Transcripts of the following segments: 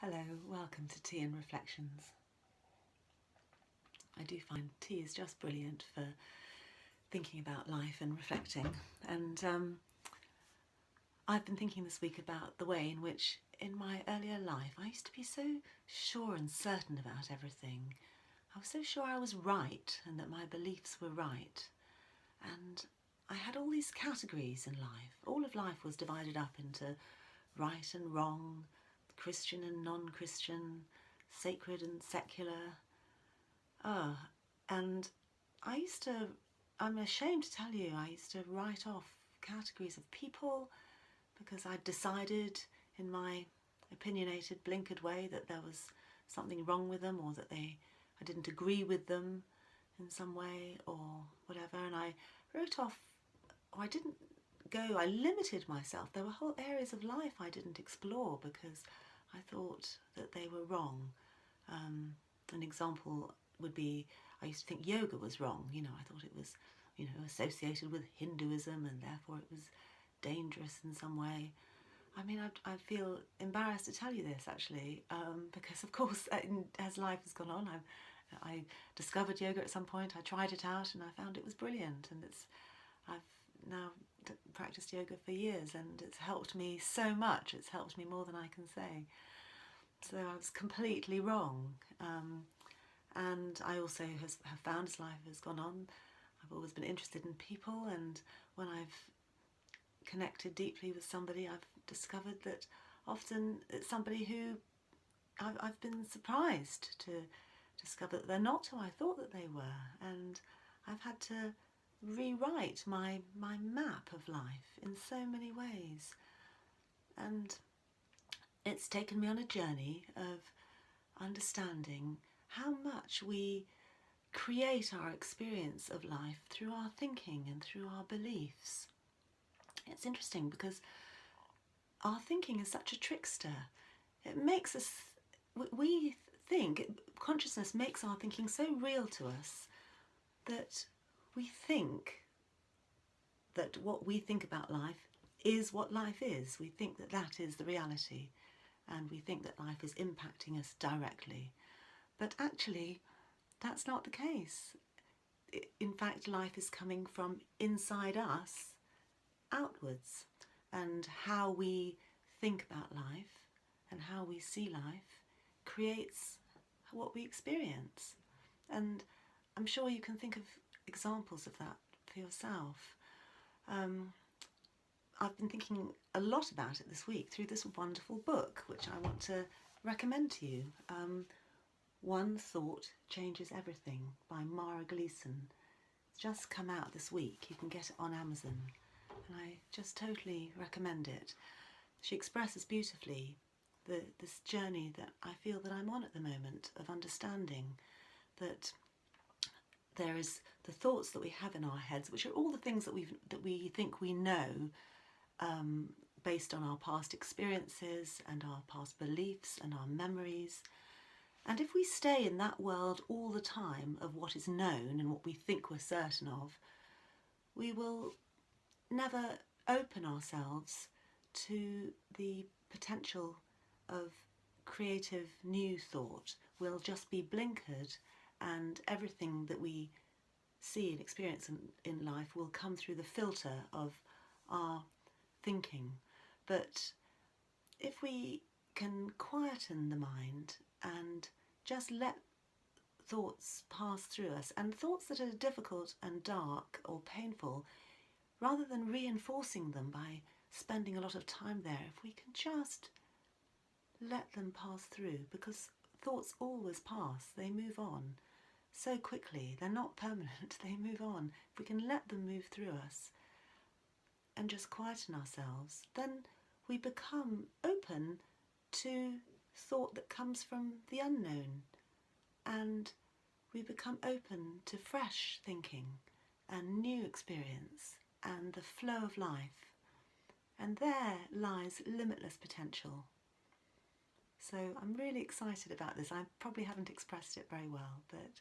Hello, welcome to Tea and Reflections. I do find tea is just brilliant for thinking about life and reflecting. And I've been thinking this week about the way in which in my earlier life I used to be so sure and certain about everything. I was so sure I was right and that my beliefs were right. And I had all these categories in life. All of life was divided up into right and wrong, Christian and non-Christian, sacred and secular. And I'm ashamed to tell you, I used to write off categories of people because I decided in my opinionated, blinkered way that there was something wrong with them, or that I didn't agree with them in some way or whatever. And I wrote off, or I limited myself. There were whole areas of life I didn't explore because I thought that they were wrong. An example would be, I used to think yoga was wrong. I thought it was, associated with Hinduism and therefore it was dangerous in some way. I mean, I feel embarrassed to tell you this actually, because of course as life has gone on, I discovered yoga at some point. I tried it out and I found it was brilliant, and I've now practiced yoga for years and it's helped me so much. It's helped me more than I can say. So I was completely wrong. And I also have found, as life has gone on, I've always been interested in people, and when I've connected deeply with somebody, I've discovered that often it's somebody who I've been surprised to discover that they're not who I thought that they were, and I've had to rewrite my map of life in so many ways. And it's taken me on a journey of understanding how much we create our experience of life through our thinking and through our beliefs. It's interesting because our thinking is such a trickster. It makes us, we think, consciousness makes our thinking so real to us that we think that what we think about life is what life is. We think that that is the reality, and we think that life is impacting us directly. But actually, that's not the case. In fact, life is coming from inside us outwards, and how we think about life and how we see life creates what we experience. And I'm sure you can think of examples of that for yourself. I've been thinking a lot about it this week through this wonderful book, which I want to recommend to you. One Thought Changes Everything by Mara Gleeson. It's just come out this week. You can get it on Amazon, and I just totally recommend it. She expresses beautifully this journey that I feel that I'm on at the moment, of understanding that there is the thoughts that we have in our heads, which are all the things that we think we know, based on our past experiences and our past beliefs and our memories. And if we stay in that world all the time of what is known and what we think we're certain of, we will never open ourselves to the potential of creative new thought. We'll just be blinkered, and everything that we see and experience in life will come through the filter of our thinking. But if we can quieten the mind and just let thoughts pass through us, and thoughts that are difficult and dark or painful, rather than reinforcing them by spending a lot of time there, if we can just let them pass through, because thoughts always pass, they move on so quickly, they're not permanent, they move on. If we can let them move through us and just quieten ourselves, then we become open to thought that comes from the unknown, and we become open to fresh thinking and new experience and the flow of life. And there lies limitless potential. So I'm really excited about this. I probably haven't expressed it very well, but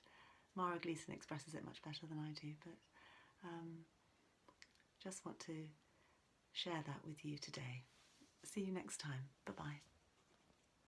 Mara Gleeson expresses it much better than I do. But just want to share that with you today. See you next time. Bye-bye.